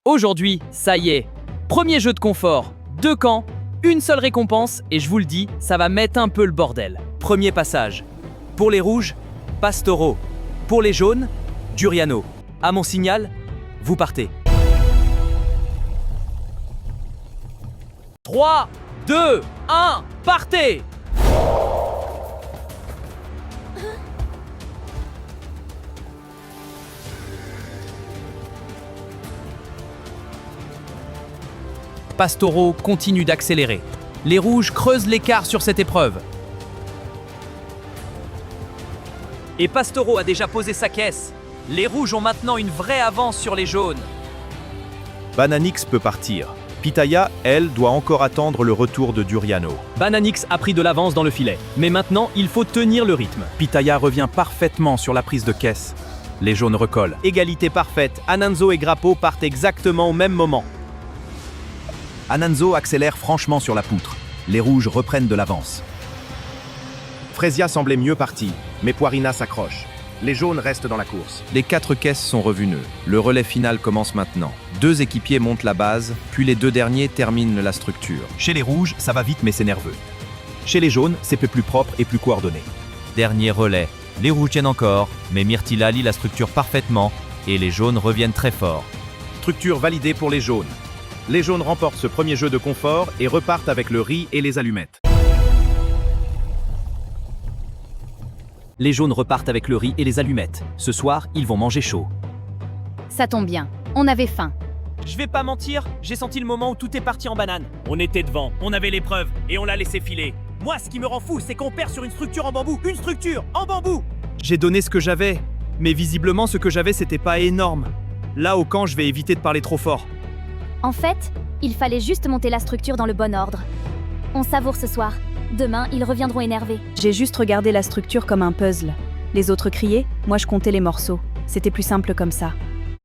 Aujourd'hui, ça y est. Premier jeu de confort, 2 camps, une seule récompense et je vous le dis, ça va mettre un peu le bordel. Premier passage. Pour les rouges, Pastoro. Pour les jaunes, Duriano. À mon signal, vous partez. 3, 2, 1, partez! Pastoro continue d'accélérer. Les rouges creusent l'écart sur cette épreuve. Et Pastoro a déjà posé sa caisse. Les rouges ont maintenant une vraie avance sur les jaunes. Bananix peut partir. Pitaya, elle, doit encore attendre le retour de Duriano. Bananix a pris de l'avance dans le filet. Mais maintenant, il faut tenir le rythme. Pitaya revient parfaitement sur la prise de caisse. Les jaunes recollent. Égalité parfaite. Ananzo et Grappo partent exactement au même moment. Ananzo accélère franchement sur la poutre. Les rouges reprennent de l'avance. Fresia semblait mieux parti, mais Poirina s'accroche. Les jaunes restent dans la course. Les 4 caisses sont revenus. Le relais final commence maintenant. 2 équipiers montent la base, puis les 2 derniers terminent la structure. Chez les rouges, ça va vite mais c'est nerveux. Chez les jaunes, c'est peu plus propre et plus coordonné. Dernier relais. Les rouges tiennent encore, mais Myrtilla lie la structure parfaitement et les jaunes reviennent très fort. Structure validée pour les jaunes. Les jaunes remportent ce premier jeu de confort et repartent avec le riz et les allumettes. Les jaunes repartent avec le riz et les allumettes. Ce soir, ils vont manger chaud. Ça tombe bien, on avait faim. Je vais pas mentir, j'ai senti le moment où tout est parti en banane. On était devant, on avait l'épreuve et on l'a laissé filer. Moi, ce qui me rend fou, c'est qu'on perd sur une structure en bambou. Une structure en bambou! J'ai donné ce que j'avais, mais visiblement ce que j'avais c'était pas énorme. Là au camp, je vais éviter de parler trop fort. En fait, il fallait juste monter la structure dans le bon ordre. On savoure ce soir. Demain, ils reviendront énervés. J'ai juste regardé la structure comme un puzzle. Les autres criaient, moi je comptais les morceaux. C'était plus simple comme ça.